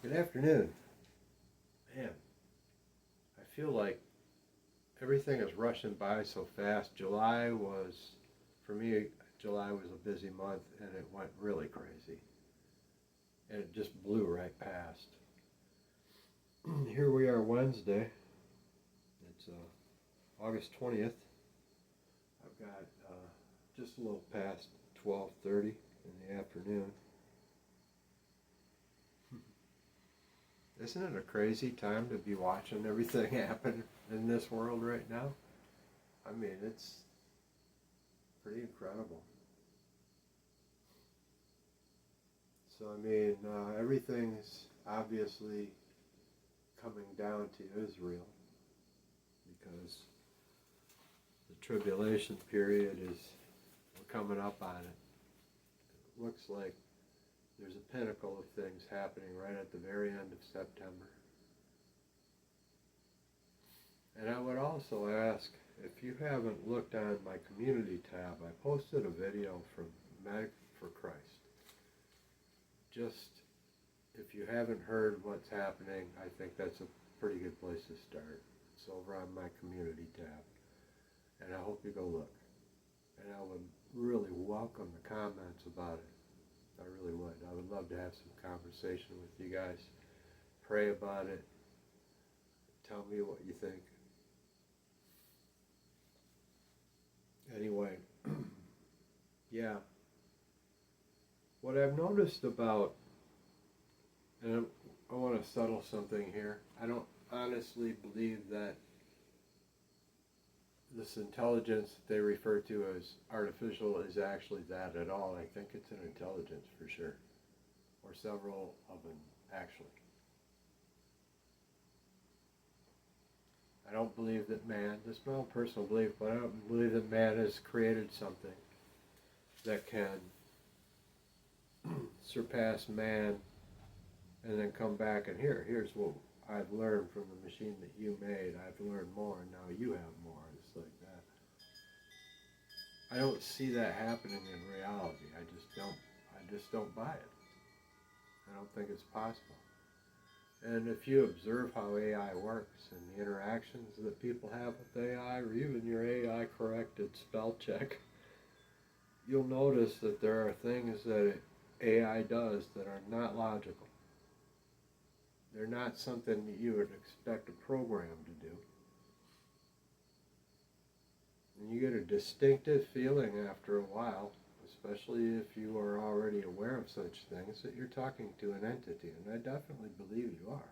Good afternoon. Man, I feel like everything is rushing by so fast. For me, July was a busy month and it went really crazy. And it just blew right past. Here we are Wednesday. It's August 20th. I've got just a little past 12:30 in the afternoon. Isn't it a crazy time to be watching everything happen in this world right now? I mean, it's pretty incredible. So, everything's obviously coming down to Israel because the tribulation period we're coming up on it. It looks like there's a pinnacle of things happening right at the very end of September. And I would also ask, if you haven't looked on my community tab, I posted a video from Medic for Christ. Just, if you haven't heard what's happening, I think that's a pretty good place to start. It's over on my community tab. And I hope you go look. And I would really welcome the comments about it. I really would. I would love to have some conversation with you guys. Pray about it. Tell me what you think. Anyway, yeah. What I've noticed about, and I want to settle something here, I don't honestly believe that this intelligence that they refer to as artificial is actually that at all. I think it's an intelligence for sure, or several of them actually. I don't believe that man, this is my own personal belief, but I don't believe that man has created something that can surpass man and then come back and here's what I've learned from the machine that you made. I've learned more and now you have more. It's like that. I don't see that happening in reality. I just don't buy it. I don't think it's possible. And if you observe how AI works and the interactions that people have with AI, or even your AI corrected spell check, you'll notice that there are things that AI does that are not logical. They're not something that you would expect a program to do. And you get a distinctive feeling after a while, especially if you are already aware of such things, that you're talking to an entity, and I definitely believe you are.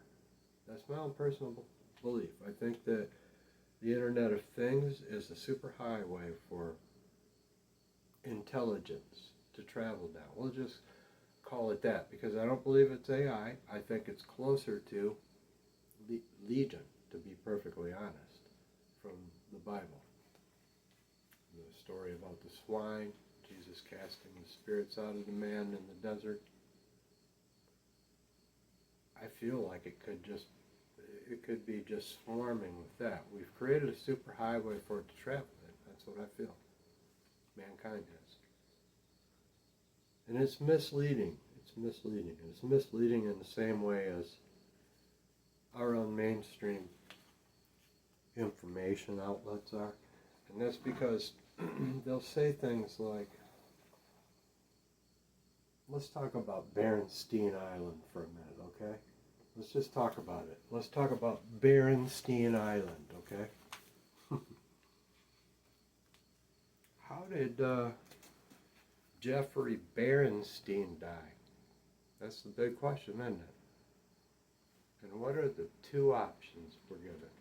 That's my own personal belief. I think that the Internet of Things is a superhighway for intelligence to travel down. We'll just call it that, because I don't believe it's AI. I think it's closer to Legion, to be perfectly honest, from the Bible. The story about the swine, Jesus casting the spirits out of the man in the desert. I feel like it could be just swarming with that. We've created a superhighway for it to travel in. That's what I feel. Mankind has. And it's misleading. It's misleading. It's misleading in the same way as our own mainstream information outlets are. And that's because they'll say things like, let's talk about Berenstein Island for a minute, okay? Let's just talk about it. Let's talk about Berenstein Island, okay? How did Jeffrey Berenstein die? That's the big question, isn't it? And what are the two options we're given?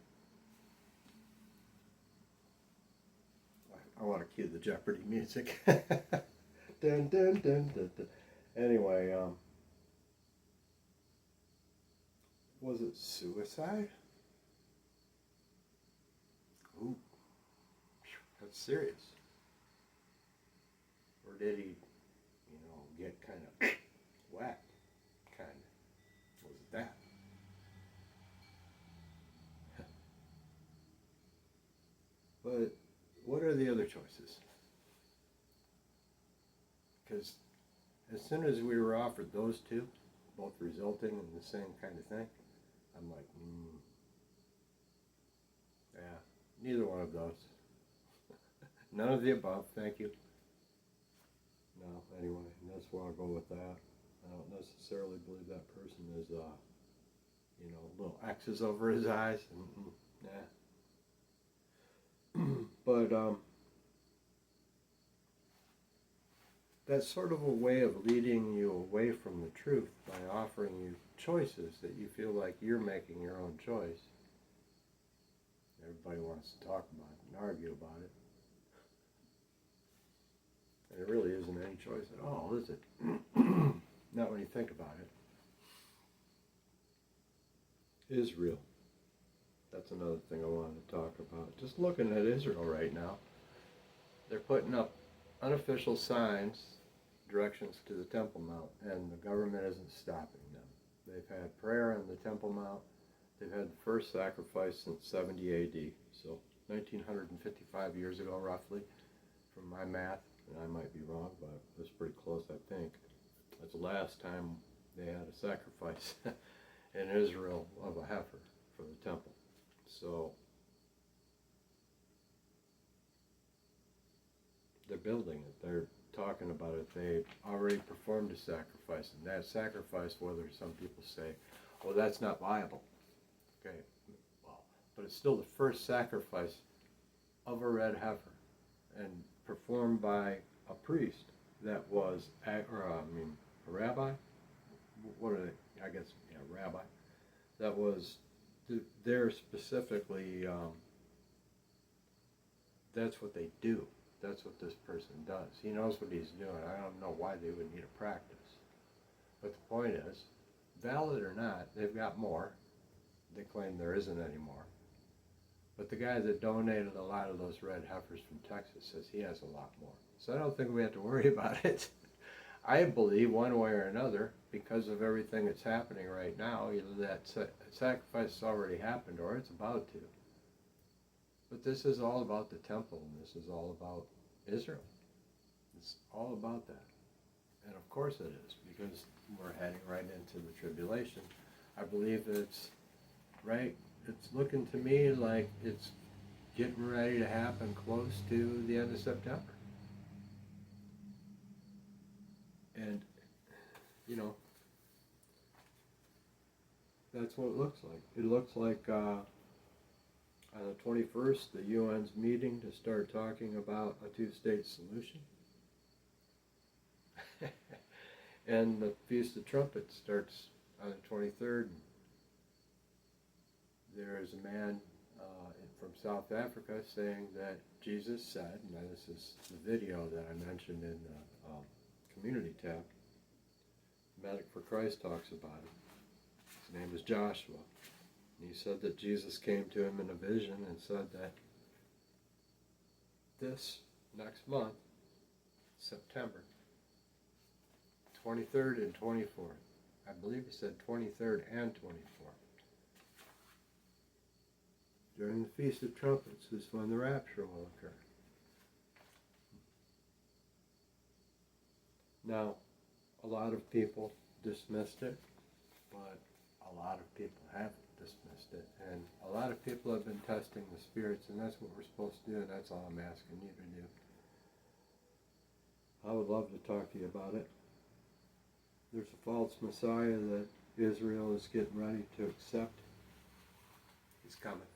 I want to cue the Jeopardy music. Dun, dun, dun, dun, dun. Anyway, was it suicide? Ooh, that's serious. Or did he, get kind of whacked? Kind of. Was it that? But what are the other choices? Because as soon as we were offered those two, both resulting in the same kind of thing. I'm like, yeah, neither one of those. None of the above, thank you. No, anyway, that's where I'll go with that. I don't necessarily believe that person is, little X's over his eyes. But that's sort of a way of leading you away from the truth by offering you choices that you feel like you're making your own choice. Everybody wants to talk about it and argue about it. And it really isn't any choice at all, is it? Not when you think about it. Israel. That's another thing I wanted to talk about. Just looking at Israel right now, they're putting up unofficial signs, directions to the Temple Mount, and the government isn't stopping them. They've had prayer on the Temple Mount. They've had the first sacrifice since 70 AD, so 1955 years ago roughly, from my math, and I might be wrong, but it was pretty close, I think. That's the last time they had a sacrifice in Israel of a heifer for the temple. So they're building it. They're talking about it. They already performed a sacrifice, and that sacrifice, whether some people say, well, that's not viable. Okay, well, but it's still the first sacrifice of a red heifer, and performed by a priest that was, a rabbi? What are they? I guess, yeah, rabbi. That was there specifically, that's what they do. That's what this person does. He knows what he's doing. I don't know why they would need a practice. But the point is, valid or not, they've got more. They claim there isn't any more. But the guy that donated a lot of those red heifers from Texas says he has a lot more. So I don't think we have to worry about it. I believe one way or another, because of everything that's happening right now, either that sacrifice has already happened or it's about to. But this is all about the temple, and this is all about Israel. It's all about that. And of course it is, because we're heading right into the tribulation. I believe it's right. It's looking to me like it's getting ready to happen close to the end of September. And, that's what it looks like. It looks like on the 21st, the UN's meeting to start talking about a two-state solution. And the Feast of Trumpets starts on the 23rd. There's a man from South Africa saying that Jesus said, and this is the video that I mentioned in the community tab, Medic for Christ talks about it. His name is Joshua. And he said that Jesus came to him in a vision and said that this next month, September 23rd and 24th, I believe he said 23rd and 24th, during the Feast of Trumpets is when the rapture will occur. Now, a lot of people dismissed it, but a lot of people haven't dismissed it. And a lot of people have been testing the spirits, and that's what we're supposed to do, and that's all I'm asking you to do. I would love to talk to you about it. There's a false Messiah that Israel is getting ready to accept. He's coming.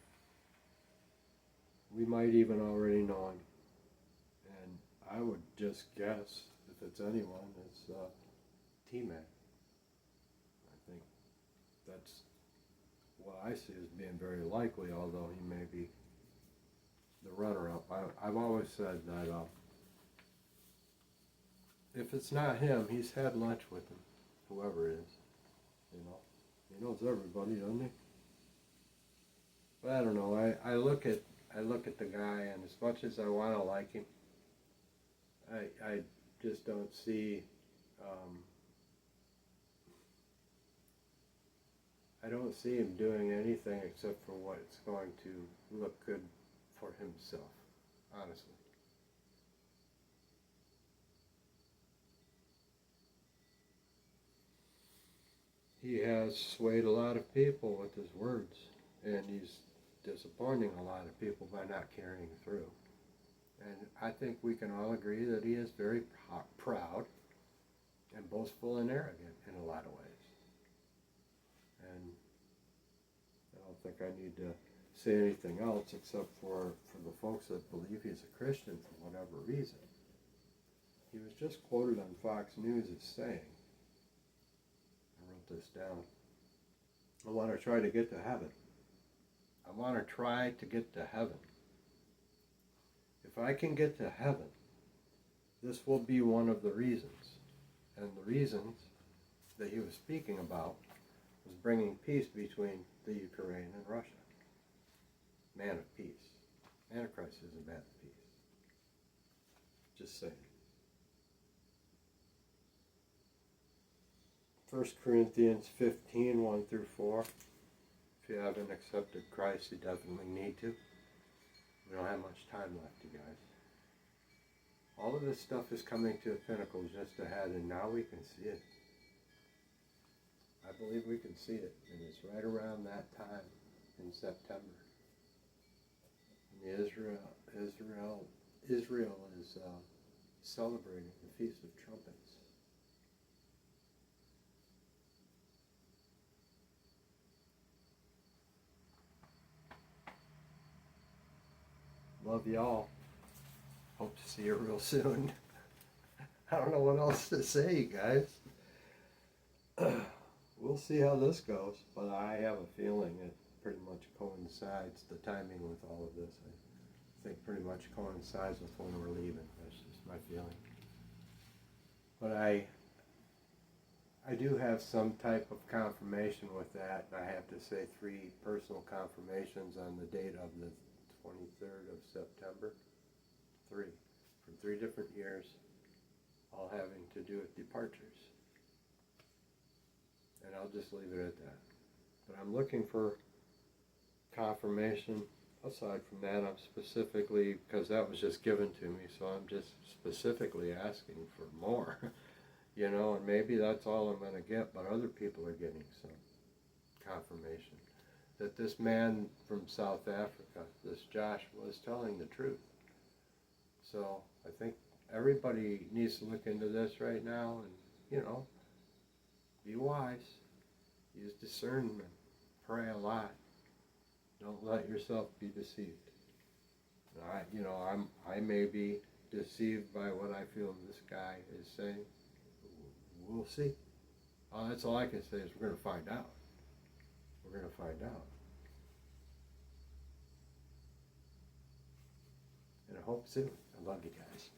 We might even already know him. And I would just guess, if it's anyone, it's T-Mac. I think that's what I see as being very likely, although he may be the runner-up. I've always said that if it's not him, he's had lunch with him, whoever it is. He knows everybody, doesn't he? But I don't know. I look at the guy, and as much as I want to like him, I just don't see. I don't see him doing anything except for what's going to look good for himself, honestly. he has swayed a lot of people with his words, and he's disappointing a lot of people by not carrying through. And I think we can all agree that he is very proud and boastful and arrogant in a lot of ways. And I don't think I need to say anything else except for the folks that believe he's a Christian for whatever reason. He was just quoted on Fox News as saying, I wrote this down, I want to try to get to heaven. I want to try to get to heaven. If I can get to heaven, this will be one of the reasons. And the reasons that he was speaking about was bringing peace between the Ukraine and Russia. Man of peace. Antichrist is a man of peace. Just saying. 1 Corinthians 15, 1 through 4. If you haven't accepted Christ, you definitely need to. We don't have much time left, you guys. All of this stuff is coming to a pinnacle just ahead, and now we can see it. I believe we can see it, and it's right around that time in September. And Israel is celebrating the Feast of Trumpets. Love y'all. Hope to see you real soon. I don't know what else to say, you guys. We'll see how this goes, but I have a feeling it pretty much coincides, the timing with all of this. I think pretty much coincides with when we're leaving. That's just my feeling. But I do have some type of confirmation with that, and I have to say 3 personal confirmations on the date of the 23rd of September. 3. From 3 different years, all having to do with departures. And I'll just leave it at that. But I'm looking for confirmation. Aside from that, I'm specifically, because that was just given to me, so I'm just specifically asking for more. You know, and maybe that's all I'm going to get, but other people are getting some confirmation that this man from South Africa, this Josh, was telling the truth. So I think everybody needs to look into this right now and, you know, be wise. Use discernment. Pray a lot. Don't let yourself be deceived. I may be deceived by what I feel this guy is saying. We'll see. That's all I can say is we're going to find out. We're going to find out. And I hope soon. I love you guys.